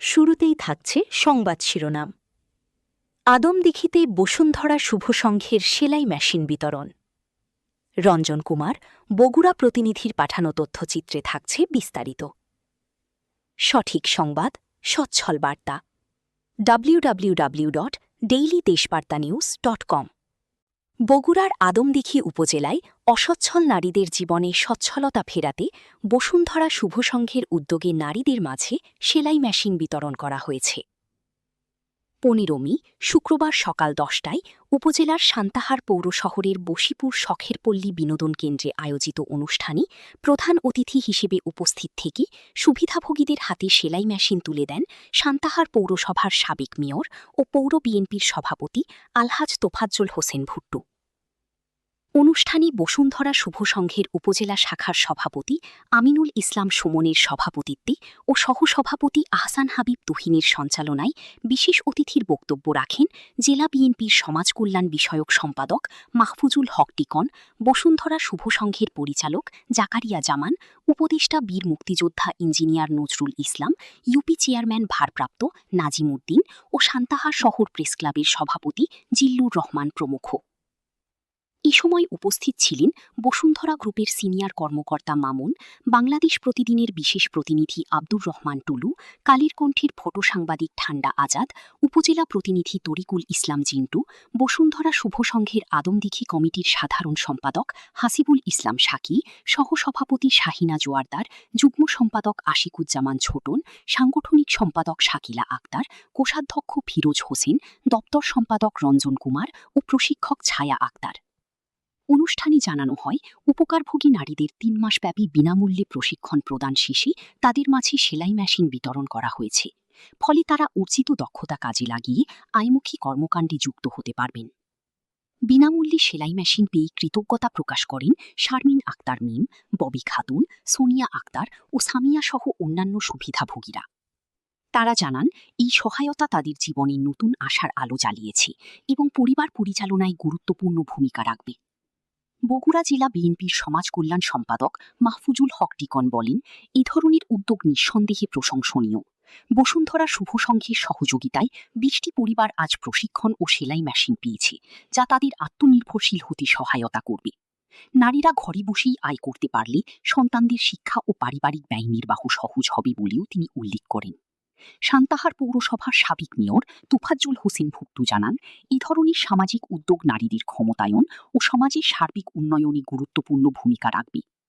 শুরুতেই থাকছে সংবাদ শিরোনাম। আদমদীঘিতে বসুন্ধরা শুভ সংঘের সেলাই মেশিন বিতরণ। রঞ্জন কুমার, বগুড়া প্রতিনিধির পাঠানো তথ্যচিত্রে থাকছে বিস্তারিত। সঠিক সংবাদ, সচ্ছল বার্তা। www.dailyদেশবার্তানিউজ.com। বগুড়ার আদমদীঘি উপজেলায় অসচ্ছল নারীদের জীবনে সচ্ছলতা ফেরাতে বসুন্ধরা শুভ সংঘের উদ্যোগে নারীদের মাঝে সেলাই মেশিন বিতরণ করা হয়েছে। 15 মে শুক্রবার সকাল 10টায় উপজেলার সান্তাহার পৌর শহরের বশিপুর শখেরপল্লী বিনোদন কেন্দ্রে আয়োজিত অনুষ্ঠানে প্রধান অতিথি হিসেবে উপস্থিত থেকে সুবিধাভোগীদের হাতে সেলাই মেশিন তুলে দেন সান্তাহার পৌরসভার সাবেক মেয়র ও পৌর বিএনপির সভাপতি আলহাজ তোফাজ্জল হোসেন ভুট্টু। অনুষ্ঠানে বসুন্ধরা শুভ সংঘের উপজেলা শাখার সভাপতি আমিনুল ইসলাম সুমনের সভাপতিত্বে ও সহসভাপতি আহসান হাবিব তুহিনের সঞ্চালনায় বিশেষ অতিথির বক্তব্য রাখেন জেলা বিএনপির সমাজকল্যাণ বিষয়ক সম্পাদক মাহফুজুল হক টিকন, বসুন্ধরা শুভ সংঘের পরিচালক জাকারিয়া জামান, উপদেষ্টা বীর মুক্তিযোদ্ধা engineer Nazrul Islam, UP chairman ভারপ্রাপ্ত নাজিম উদ্দিন ও সান্তাহার শহর প্রেসক্লাবের সভাপতি জিল্লুর রহমান প্রমুখ। এ সময় উপস্থিত ছিলেন বসুন্ধরা গ্রুপের সিনিয়র কর্মকর্তা মামুন, বাংলাদেশ প্রতিদিনের বিশেষ প্রতিনিধি আব্দুর রহমান টুলু, কালের কণ্ঠের ফটো সাংবাদিক ঠান্ডা আজাদ, উপজেলা প্রতিনিধি তরিকুল ইসলাম জিন্টু, বসুন্ধরা শুভ সংঘের আদমদীঘি কমিটির সাধারণ সম্পাদক হাসিবুল ইসলাম সাকি, সহসভাপতি শাহিনা জোয়ারদার, যুগ্ম সম্পাদক আশিকুজ্জামান ছোটন, সাংগঠনিক সম্পাদক শাকিলা আক্তার, কোষাধ্যক্ষ ফিরোজ হোসেন, দপ্তর সম্পাদক রঞ্জন কুমার ও প্রশিক্ষক ছায়া আক্তার। অনুষ্ঠানে জানানো হয়, উপকারভোগী নারীদের 3 মাসব্যাপী বিনামূল্যে প্রশিক্ষণ প্রদান শেষে তাদের মাঝে সেলাই মেশিন বিতরণ করা হয়েছে। ফলে তারা অর্জিত দক্ষতা কাজে লাগিয়ে আয়মুখী কর্মকাণ্ডে যুক্ত হতে পারবেন। বিনামূল্যে সেলাই মেশিন পেয়ে কৃতজ্ঞতা প্রকাশ করেন শারমিন আক্তার মিম, ববি খাতুন, সোনিয়া আক্তার ও সামিয়া সহ অন্যান্য সুবিধাভোগীরা। তারা জানান, এই সহায়তা তাদের জীবনে নতুন আশার আলো জ্বালিয়েছে এবং পরিবার পরিচালনায় গুরুত্বপূর্ণ ভূমিকা রাখবে। বগুড়া জেলা বিএনপির সমাজ কল্যাণ সম্পাদক মাহফুজুল হক টিকন বলেন, এই ধরনের উদ্যোগ নিঃসন্দেহে প্রশংসনীয়। বসুন্ধরা শুভ সংঘের সহযোগিতায় 20টি পরিবার আজ প্রশিক্ষণ ও সেলাই মেশিন পেয়েছে, যা তাদের আত্মনির্ভরশীল হতে সহায়তা করবে। নারীরা ঘরে বসেই আয় করতে পারলে সন্তানদের শিক্ষা ও পারিবারিক ব্যয় নির্বাহ সহজ হবে বলেও তিনি উল্লেখ করেন। সান্তাহার পৌরসভার সাবেক মেয়র তোফাজ্জল হোসেন ভুট্টু জানান, এই ধরনের সামাজিক উদ্যোগ নারীদের ক্ষমতায়ন ও সমাজের সার্বিক উন্নয়নে গুরুত্বপূর্ণ ভূমিকা রাখবে।